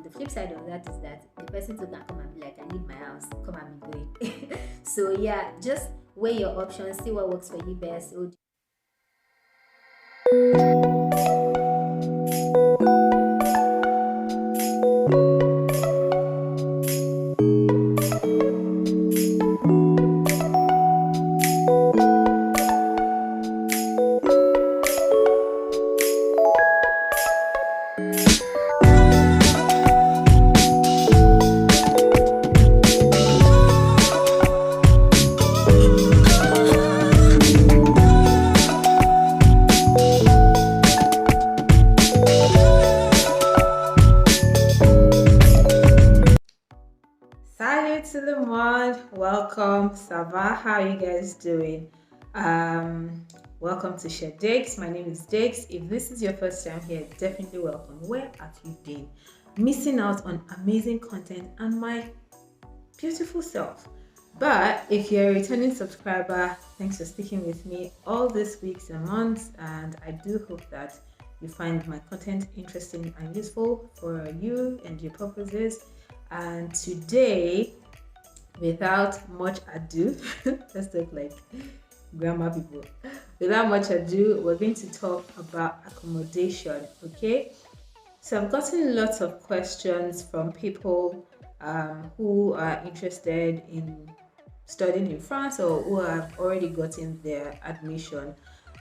the flip side of that is that the person too can come and be like, I need my house, come and be going. So yeah, just weigh your options, see what works for you best. So Salut to the monde. Welcome. Sava. How are you guys doing? Welcome to Share Dakes. My name is Dakes. If this is your first time here, definitely welcome. Where have you been? Missing out on amazing content and my beautiful self. But if you're a returning subscriber, thanks for sticking with me all these weeks and months, and I do hope that you find my content interesting and useful for you and your purposes. And today, without much ado, let's talk like grammar people. Without much ado, we're going to talk about accommodation, okay? So I've gotten lots of questions from people who are interested in studying in France or who have already gotten their admission.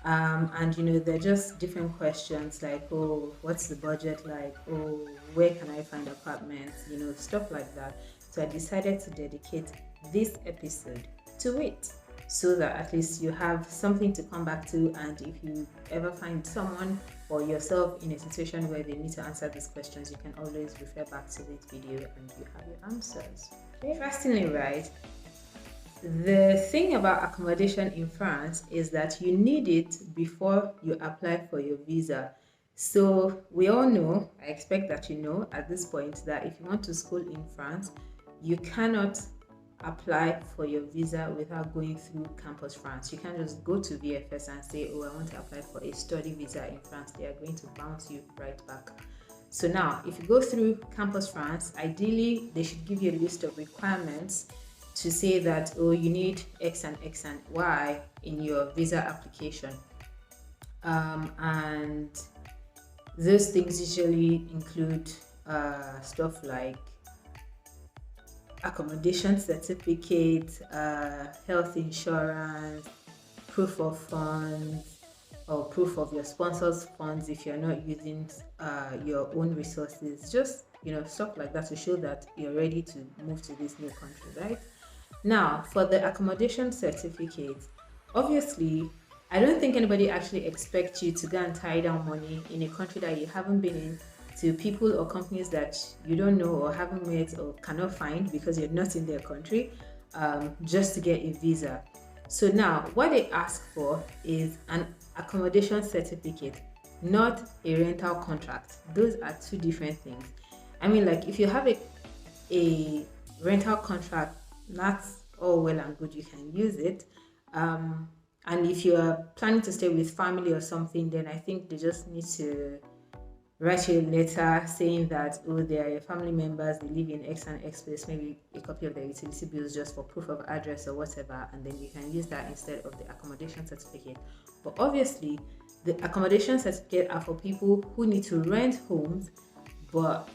And they're just different questions like, oh, what's the budget like? Oh, where can I find apartments? Stuff like that. So I decided to dedicate this episode to it so that at least you have something to come back to. And if you ever find someone or yourself in a situation where they need to answer these questions, you can always refer back to this video and you have your answers. Interestingly, right? The thing about accommodation in France is that you need it before you apply for your visa. So we all know, I expect that you know at this point, that if you want to school in France, you cannot apply for your visa without going through Campus France. You can't just go to VFS and say, oh, I want to apply for a study visa in France. They are going to bounce you right back. So now, if you go through Campus France, ideally, they should give you a list of requirements to say that, oh, you need X and X and Y in your visa application. And those things usually include stuff like accommodation certificate, health insurance, proof of funds, or proof of your sponsor's funds if you're not using your own resources. Just stuff like that to show that you're ready to move to this new country, right? Now, for the accommodation certificate, obviously, I don't think anybody actually expects you to go and tie down money in a country that you haven't been in, to people or companies that you don't know or haven't met or cannot find because you're not in their country, just to get a visa. So now, what they ask for is an accommodation certificate, not a rental contract. Those are two different things. I mean, like if you have a rental contract, that's all well and good, you can use it. And if you're planning to stay with family or something, then I think they just need to write you a letter saying that, oh, they are your family members, they live in X and X place, maybe a copy of their utility bills just for proof of address or whatever, and then you can use that instead of the accommodation certificate. But obviously, the accommodation certificate are for people who need to rent homes, but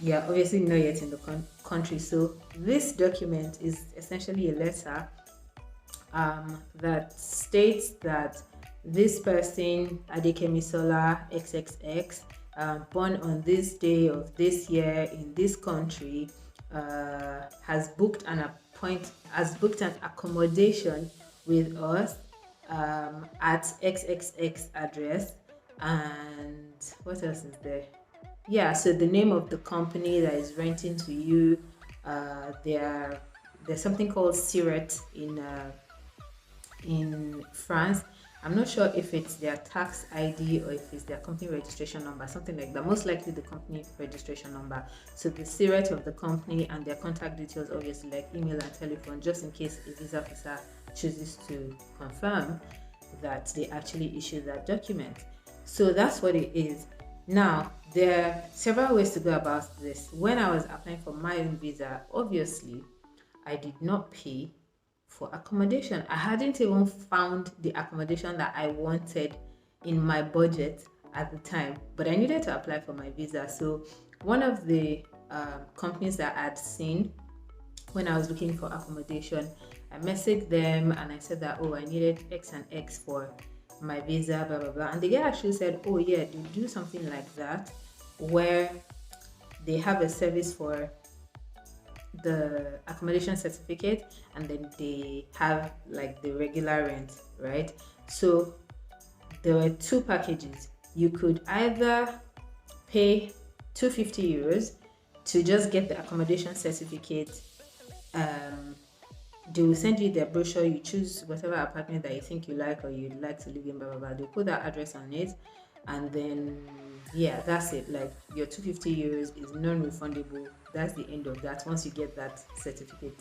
yeah, obviously not yet in the country. So this document is essentially a letter that states that this person, Adekemisola XXX, born on this day of this year in this country, has booked an accommodation with us at XXX address. And what else is there? Yeah, so the name of the company that is renting to you, there's something called Siret in France. I'm not sure if it's their tax ID or if it's their company registration number, something like that. Most likely the company registration number. So the Siret of the company and their contact details, obviously, like email and telephone, just in case a visa officer chooses to confirm that they actually issued that document. So that's what it is. Now, there are several ways to go about this. When I was applying for my own visa, obviously, I did not pay for accommodation. I hadn't even found the accommodation that I wanted in my budget at the time, but I needed to apply for my visa. So, one of the companies that I'd seen when I was looking for accommodation, I messaged them and I said that, oh, I needed X and X for my visa, blah, blah, blah. And the guy actually said, oh, yeah, they do something like that where they have a service for the accommodation certificate and then they have like the regular rent, right? So there were two packages. You could either pay 250 euros to just get the accommodation certificate. They will send you their brochure. You choose whatever apartment that you think you like or you'd like to live in, blah blah blah. They put that address on it, and then yeah, that's it. Like your 250 euros is non-refundable. That's the end of that. Once you get that certificate,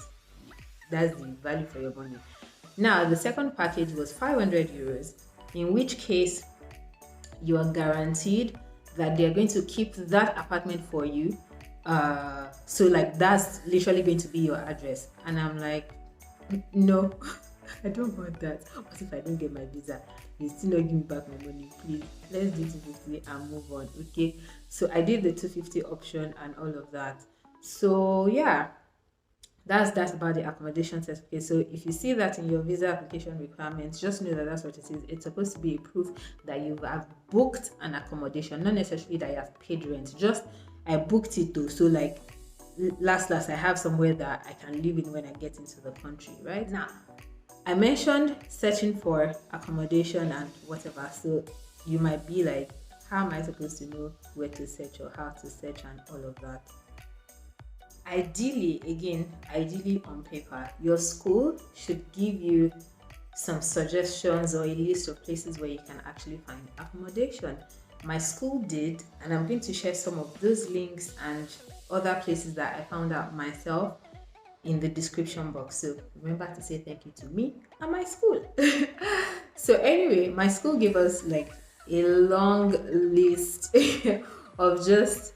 that's the value for your money. Now the second package was 500 euros, in which case you are guaranteed that they are going to keep that apartment for you. So like that's literally going to be your address. And I'm like, no, I don't want that. What if I don't get my visa? You still not give me back my money, please. Let's do 250 and move on. Okay. So I did the 250 option and all of that. So yeah, that's about the accommodation certificate. So if you see that in your visa application requirements, just know that that's what it is. It's supposed to be a proof that you have booked an accommodation, not necessarily that you have paid rent. Just I booked it though. So like last I have somewhere that I can live in when I get into the country, right? Now, I mentioned searching for accommodation and whatever. So you might be like, how am I supposed to know where to search or how to search and all of that? Ideally on paper, your school should give you some suggestions or a list of places where you can actually find accommodation. My school did, and I'm going to share some of those links and other places that I found out myself in the description box. So remember to say thank you to me and my school. So anyway, my school gave us like a long list of just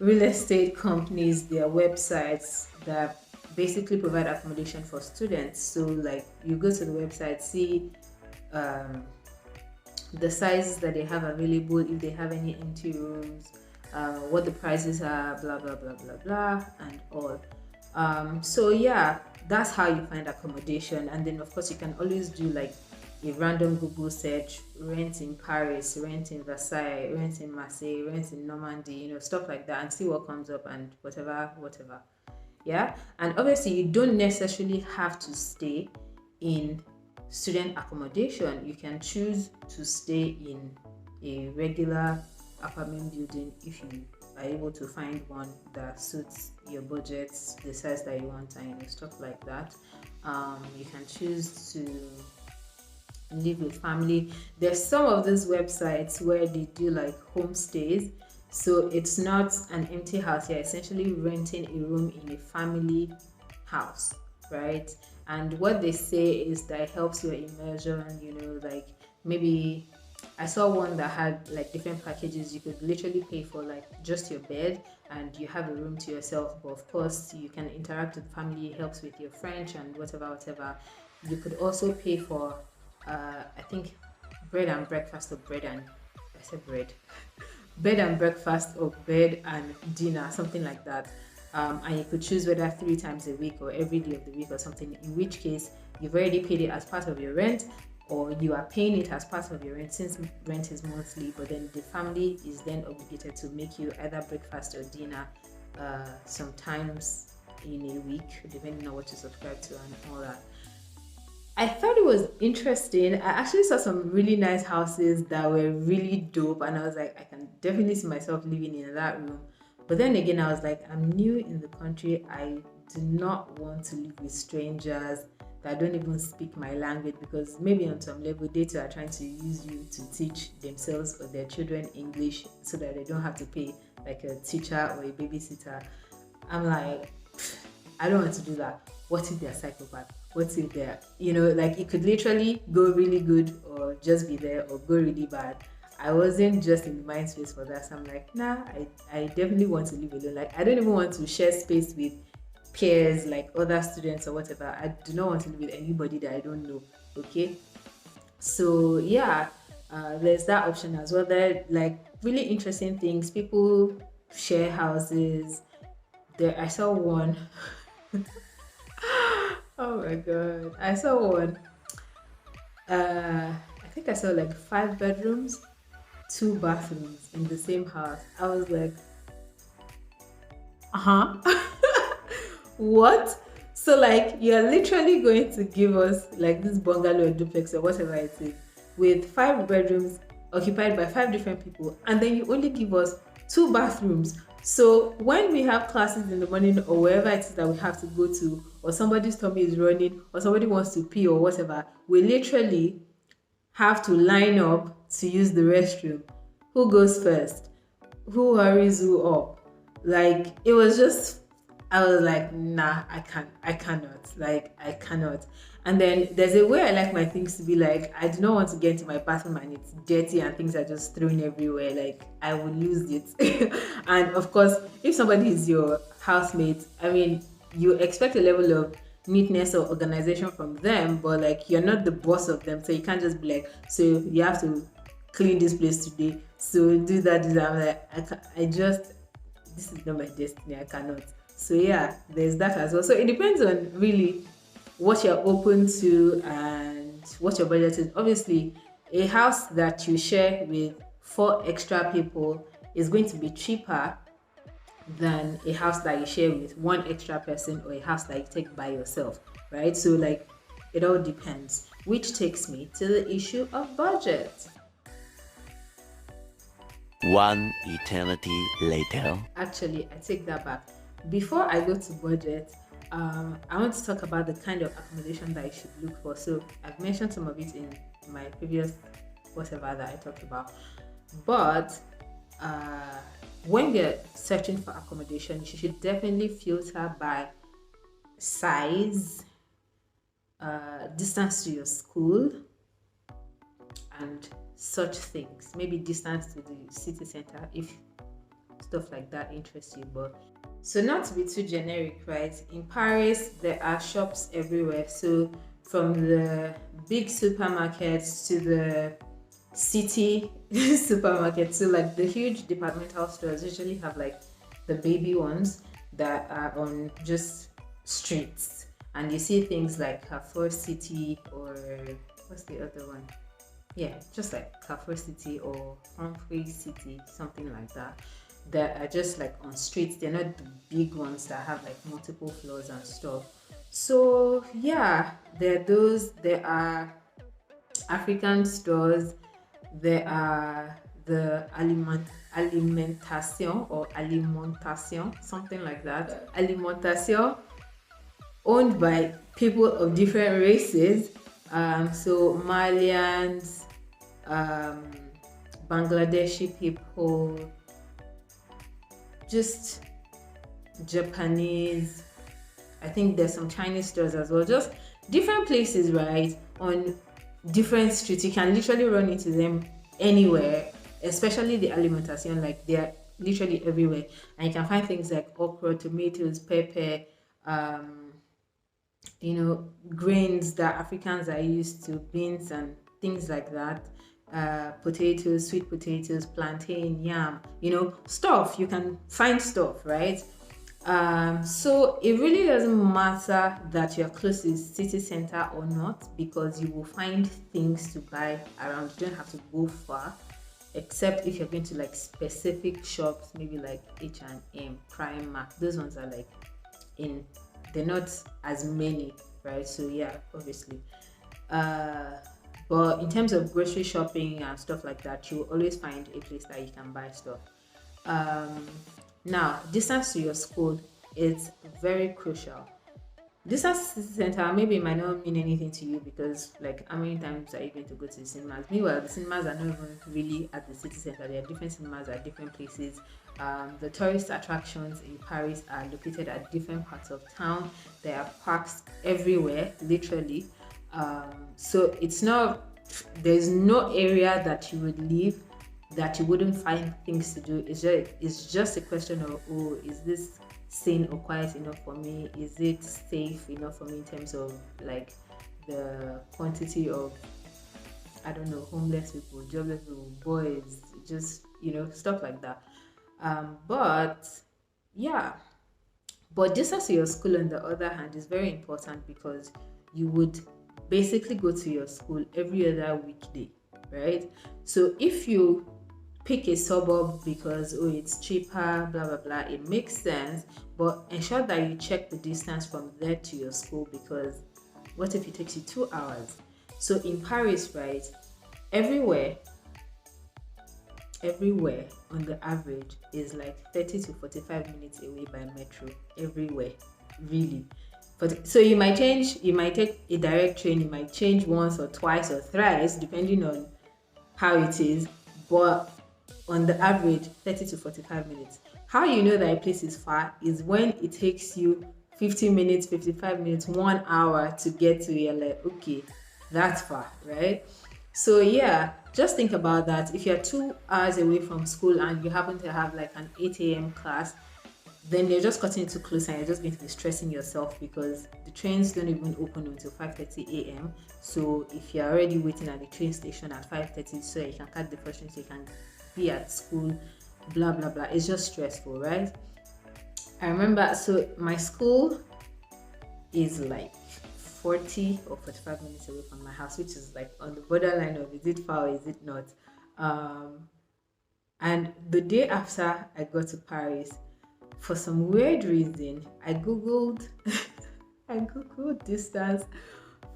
real estate companies, their websites that basically provide accommodation for students. So like you go to the website, see the sizes that they have available, if they have any empty rooms, what the prices are, blah blah blah blah blah and all. So yeah, that's how you find accommodation. And then of course you can always do like a random Google search, rent in Paris, rent in Versailles, rent in Marseille, rent in Normandy, stuff like that, and see what comes up and whatever. Yeah. And obviously you don't necessarily have to stay in student accommodation. You can choose to stay in a regular apartment building if you are able to find one that suits your budget, the size that you want, and stuff like that. You can choose to live with family. There's some of these websites where they do like homestays, so it's not an empty house. You're essentially renting a room in a family house, right? And what they say is that it helps your immersion, like maybe I saw one that had like different packages. You could literally pay for like just your bed and you have a room to yourself, but of course you can interact with family, it helps with your French and whatever. You could also pay for I think bread and breakfast, or bread and I said bread bed and breakfast, or bed and dinner, something like that. And you could choose whether 3 times a week or every day of the week or something, in which case you've already paid it as part of your rent, or you are paying it as part of your rent, since rent is monthly, but then the family is then obligated to make you either breakfast or dinner sometimes in a week, depending on what you subscribe to and all that. I thought it was interesting. I actually saw some really nice houses that were really dope, and I was like, I can definitely see myself living in that room. But then again, I was like, I'm new in the country. I do not want to live with strangers that don't even speak my language, because maybe on some level they too are trying to use you to teach themselves or their children English so that they don't have to pay like a teacher or a babysitter. I'm like, I don't want to do that. What if they're psychopath? What if they're, like it could literally go really good or just be there, or go really bad. I wasn't just in the mind space for that. So I'm like, nah, I definitely want to live alone. Like, I don't even want to share space with peers, like other students or whatever. I do not want to live with anybody that I don't know. Okay. So yeah, there's that option as well. There are like really interesting things. People share houses. There, I saw one. Oh my god, I saw one. I think I saw like 5 bedrooms, 2 bathrooms in the same house. I was like, uh-huh. What? So like you're literally going to give us like this bungalow or duplex or whatever it is with 5 bedrooms occupied by 5 different people, and then you only give us 2 bathrooms. So when we have classes in the morning or wherever it is that we have to go to, or somebody's tummy is running, or somebody wants to pee or whatever, we literally have to line up to use the restroom. Who goes first? Who hurries who up? Like it was just, I was like, nah, I cannot. Like I cannot. And then there's a way I like my things to be like, I do not want to get into my bathroom and it's dirty and things are just thrown everywhere. Like I will lose it. And of course, if somebody is your housemate, I mean, you expect a level of neatness or organization from them, but like you're not the boss of them, so you can't just be like, so you have to clean this place today, so do that, do that. I'm like, I just, this is not my destiny, I cannot. So yeah, there's that as well. So it depends on really what you're open to and what your budget is. Obviously, a house that you share with 4 extra people is going to be cheaper than a house that you share with 1 extra person, or a house that you take by yourself, right? So like it all depends, which takes me to the issue of budget. One eternity later. Actually, I take that back. Before I go to budget, I want to talk about the kind of accommodation that you should look for. So I've mentioned some of it in my previous whatever that I talked about, but when you're searching for accommodation, you should definitely filter by size, distance to your school, and such things. Maybe distance to the city center if stuff like that interests you. But so not to be too generic, right? In Paris, there are shops everywhere. So from the big supermarkets to the city supermarket, so like the huge departmental stores usually have like the baby ones that are on just streets, and you see things like Carrefour City, or what's the other one? Yeah, just like Carrefour City or Humphrey City, something like that, that are just like on streets. They're not the big ones that have like multiple floors and stuff. So yeah, there are those. There are African stores. There are the alimentation, something like that. Alimentation, owned by people of different races. So Malians, Bangladeshi people, just Japanese. I think there's some Chinese stores as well. Just different places, right? On different streets. You can literally run into them anywhere, especially the alimentation. Like they're literally everywhere. And you can find things like okra, tomatoes, pepper, grains that Africans are used to, beans and things like that. Potatoes, sweet potatoes, plantain, yam, stuff. You can find stuff, right? So it really doesn't matter that you're close to the city center or not, because you will find things to buy around. You don't have to go far, except if you're going to like specific shops, maybe like H&M, Primark. Those ones are like they're not as many, right? So yeah, obviously. But in terms of grocery shopping and stuff like that, you will always find a place that you can buy stuff. Now, distance to your school is very crucial. Distance to the city center maybe it might not mean anything to you, because like how many times are you going to go to the cinemas? Meanwhile, the cinemas are not even really at the city center. There are different cinemas at different places. The tourist attractions in Paris are located at different parts of town. There are parks everywhere, literally. So it's not, there's no area that you would leave that you wouldn't find things to do. It's just a question of, oh, is this sane or quiet enough for me? Is it safe enough for me in terms of like the quantity of, I don't know, homeless people, jobless people, boys, just, stuff like that. But yeah, but distance to your school, on the other hand, is very important because you would basically go to your school every other weekday, right? So if you pick a suburb because, oh, it's cheaper, blah blah blah, it makes sense, but ensure that you check the distance from there to your school, because what if it takes you 2 hours? So in Paris, right, everywhere on the average is like 30 to 45 minutes away by metro. Everywhere, really. But so you might take a direct train, you might change once or twice or thrice depending on how it is, but on the average 30 to 45 minutes. How you know that a place is far is when it takes you 50 minutes, 55 minutes, 1 hour to get to it. You're like, okay, that's far, right? So yeah, just think about that. If you're 2 hours away from school and you happen to have like an 8 a.m. class, then you're just cutting it too close and you're just going to be stressing yourself, because the trains don't even open until 5:30 a.m. So if you're already waiting at the train station at 5:30 so you can catch the first train so you can be at school, blah blah blah, it's just stressful, right? I remember, so my school is like 40 or 45 minutes away from my house, which is like on the borderline of, is it far or is it not? And the day after I got to Paris, for some weird reason, I googled distance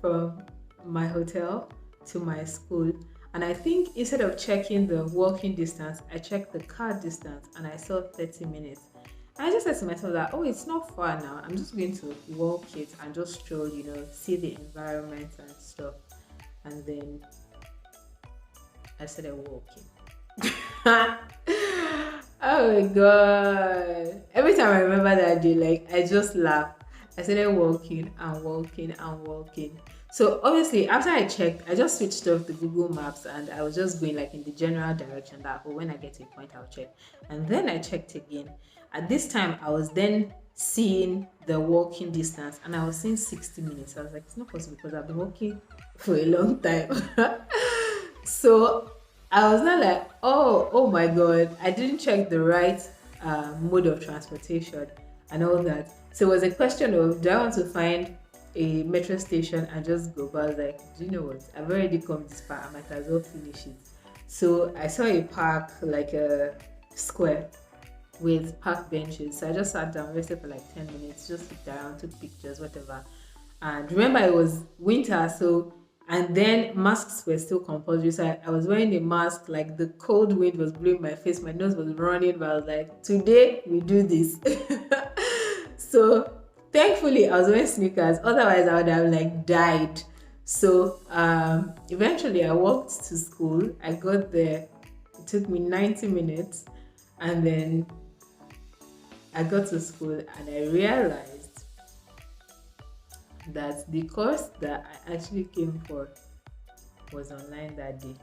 from my hotel to my school, and I think instead of checking the walking distance, I checked the car distance and I saw 30 minutes. I just said to myself that, oh, it's not far now. I'm just going to walk it and just stroll, see the environment and stuff. And then I started walking. Oh my god. Every time I remember that day, like, I just laugh. I started walking and walking and walking. So obviously after I checked, I just switched off the Google Maps and I was just going like in the general direction that, oh, when I get to a point I'll check. And then I checked again. At this time I was then seeing the walking distance and I was seeing 60 minutes. I was like, it's not possible because I've been walking for a long time. So I was not like, oh my god, I didn't check the right mode of transportation and all that. So it was a question of, do I want to find a metro station and just go? But I was like, do you know what? I've already come this far, I might as well finish it. So I saw a park, like a square with park benches. So I just sat down, rested for like 10 minutes, just looked around, took pictures, whatever. And remember, it was winter, so, and then masks were still compulsory. So I was wearing a mask, like the cold wind was blowing my face, my nose was running, but I was like, today we do this. So thankfully I was wearing sneakers, otherwise I would have like died. So eventually I walked to school. I got there, it took me 90 minutes, and then I got to school and I realized that the course that I actually came for was online that day.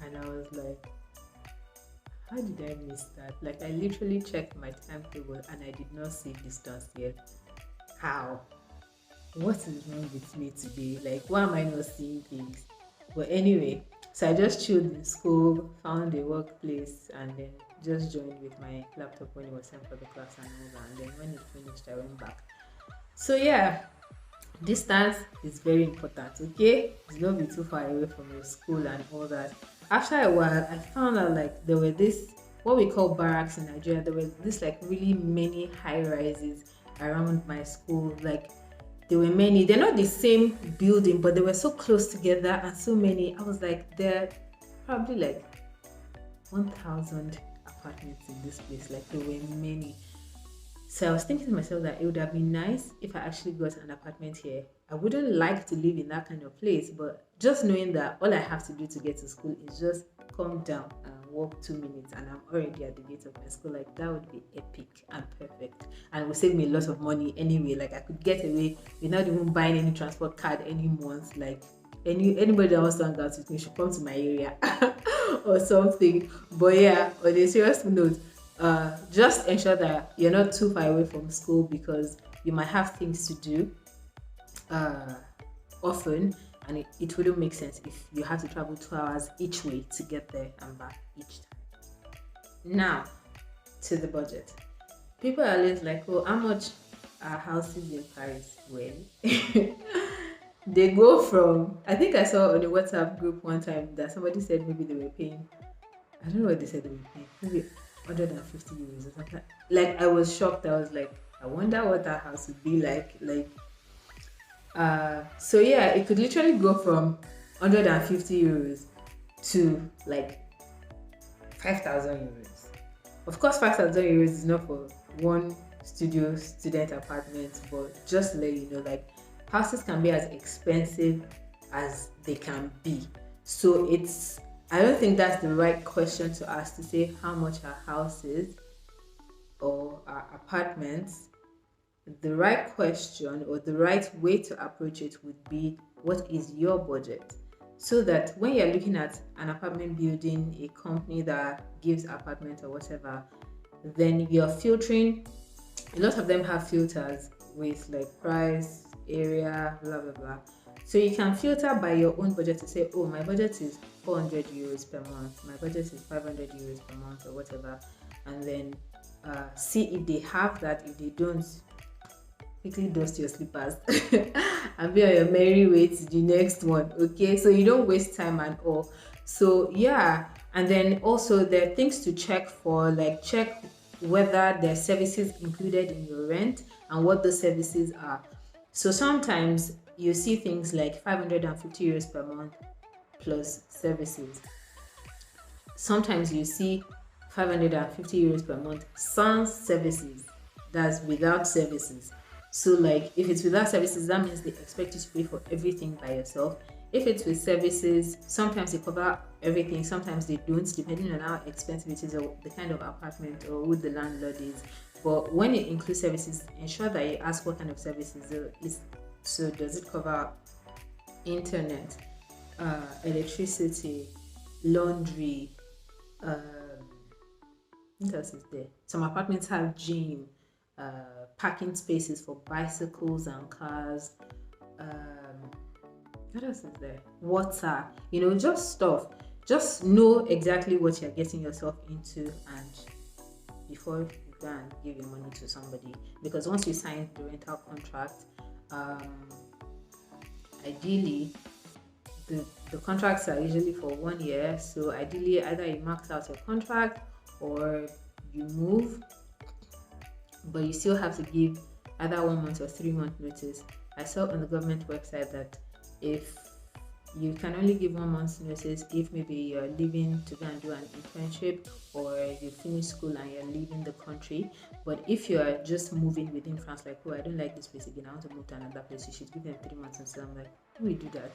And I was like, how did I miss that? Like, I literally checked my timetable and I did not see distance yet. How? What is wrong with me today? Like, why am I not seeing things? But anyway, so I just chilled in school, found a workplace, and then just joined with my laptop when it was time for the class and all that. And then when it finished, I went back. So yeah, distance is very important, okay? Do not be too far away from your school and all that. After a while, I found out like there were this, what we call barracks in Nigeria. There were this like really many high rises around my school. Like, there were many. They're not the same building, but they were so close together and so many. I was like, there are probably like 1,000 apartments in this place. Like, there were many. So I was thinking to myself that it would have been nice if I actually got an apartment here. I wouldn't like to live in that kind of place, but just knowing that all I have to do to get to school is just come down and walk 2 minutes and I'm already at the gate of my school, like, that would be epic and perfect. And it would save me a lot of money anyway. Like, I could get away without even buying any transport card any month. Like, anybody that wants to hang out with me should come to my area. or something. But yeah, on a serious note, just ensure that you're not too far away from school, because you might have things to do uh, often, and it wouldn't make sense if you have to travel 2 hours each way to get there and back each time. Now, to the budget. People are always like, oh, how much are houses in Paris? Well, they go from, I think I saw on a WhatsApp group one time that somebody said maybe they were paying, I don't know what they said they were paying, maybe 150 euros or something. Like, I was shocked. I was like, I wonder what that house would be like. So yeah, it could literally go from 150 euros to like 5,000 euros. Of course, 5,000 euros is not for one studio student apartment, but just to let you know, like, houses can be as expensive as they can be. So I don't think that's the right question to ask, to say how much are houses or are apartments. The right question, or the right way to approach it, would be, what is your budget? So that when you're looking at an apartment building, a company that gives apartments or whatever, then you're filtering. A lot of them have filters with like price, area, blah blah blah. So you can filter by your own budget to say, oh, my budget is 400 euros per month, my budget is 500 euros per month, or whatever, and then see if they have that. If they don't, quickly dust your slippers and be on your merry way to the next one. Okay, so you don't waste time and all. So yeah, and then also there are things to check for, like check whether there are services included in your rent and what those services are. So sometimes you see things like 550 euros per month plus services. Sometimes you see 550 euros per month sans services, that's without services. So like, if it's without services, that means they expect you to pay for everything by yourself. If it's with services, sometimes they cover everything, sometimes they don't, depending on how expensive it is, or the kind of apartment, or who the landlord is. But when it includes services, ensure that you ask what kind of services it is. So does it cover internet, electricity, laundry, what else is there? Some apartments have gym, parking spaces for bicycles and cars. What else is there? Water, just stuff. Just know exactly what you're getting yourself into, and before you go and give your money to somebody, because once you sign the rental contract, ideally the contracts are usually for 1 year. So ideally, either you max out your contract or you move, but you still have to give either 1 month or 3 month notice. I saw on the government website that if you can only give 1 month's notice if maybe you're leaving to go and do an internship, or you finish school and you're leaving the country. But if you are just moving within France, like, oh, I don't like this place again, I want to move to another place, you should give them 3 months. And so I'm like, who will do that?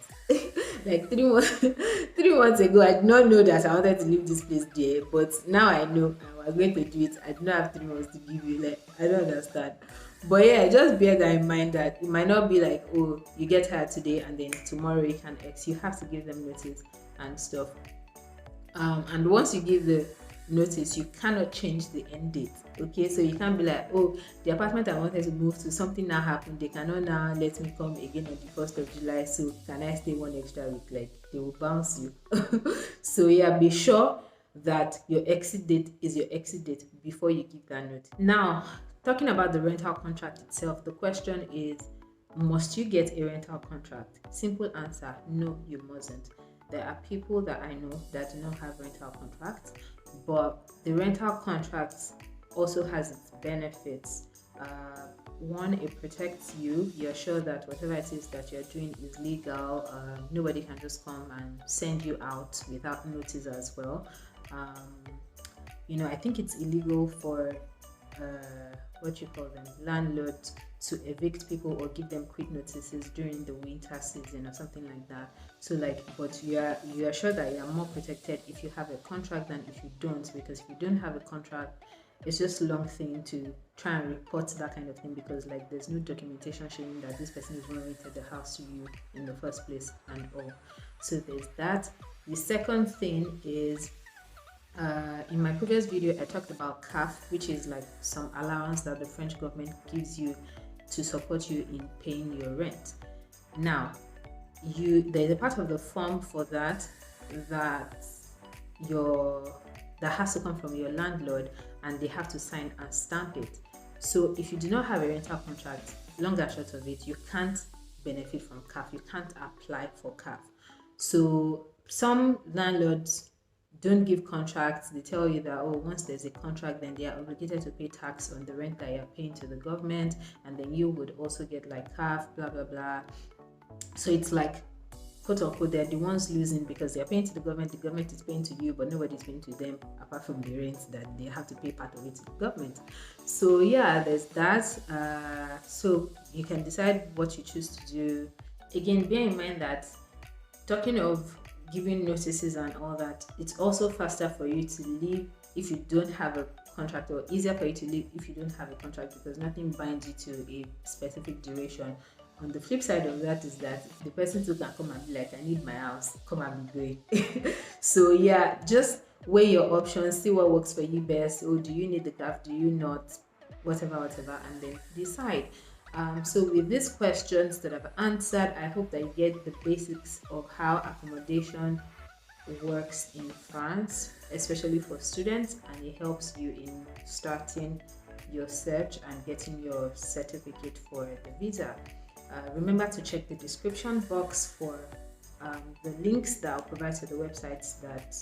Like 3 months, 3 months ago, I did not know that I wanted to leave this place there, but now I know I was going to do it. I do not have 3 months to give you. Like, I don't understand. But yeah, just bear that in mind, that it might not be like, oh, you get hired today and then tomorrow you can X. You have to give them notice and stuff. And once you give the notice, you cannot change the end date. Okay, so you can't be like, oh, the apartment I wanted to move to, something now happened, they cannot now let me come again on the 1st of July, so can I stay 1 extra week? Like, they will bounce you. So yeah, be sure that your exit date is your exit date before you give that note. Now, talking about the rental contract itself, the question is, must you get a rental contract? Simple answer, no, you mustn't. There are people that I know that do not have rental contracts, but the rental contracts also has its benefits. One, it protects you. You're sure that whatever it is that you're doing is legal. Nobody can just come and send you out without notice as well. I think it's illegal for landlords to evict people or give them quick notices during the winter season or something like that. So but you are sure that you are more protected if you have a contract than if you don't, because if you don't have a contract, it's just a long thing to try and report that kind of thing, because there's no documentation showing that this person is rented the house to you in the first place and all. So there's that. The second thing is, in my previous video I talked about CAF, which is like some allowance that the French government gives you to support you in paying your rent. Now, there's a part of the form for that that has to come from your landlord, and they have to sign and stamp it. So if you do not have a rental contract, long and short of it, you can't benefit from CAF. You can't apply for CAF. So some landlords don't give contracts. They tell you that, oh, once there's a contract, then they are obligated to pay tax on the rent that you're paying to the government, and then you would also get like CAF, blah blah blah. So it's like, quote unquote, they're the ones losing because they're paying to the government is paying to you, but nobody's paying to them apart from the rent that they have to pay part of it to the government. So yeah, there's that. So you can decide what you choose to do. Again, bear in mind that, talking of giving notices and all that, it's also faster for you to leave if you don't have a contract, or easier for you to leave if you don't have a contract, because nothing binds you to a specific duration. On the flip side of that is that the person too can come and be like, I need my house, come and be going. So yeah, just weigh your options, see what works for you best. Oh, do you need the CAF, do you not, whatever, and then decide. So with these questions that I've answered, I hope that you get the basics of how accommodation works in France, especially for students, and it helps you in starting your search and getting your certificate for the visa. Remember to check the description box for the links that I'll provide to the websites that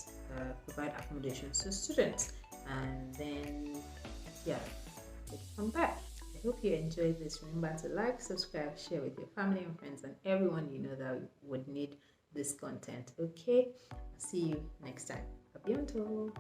provide accommodations to students, and then yeah, take it from there. I hope you enjoyed this. Remember to like, subscribe, share with your family and friends and everyone you know that would need this content. Okay, see you next time. A bientôt.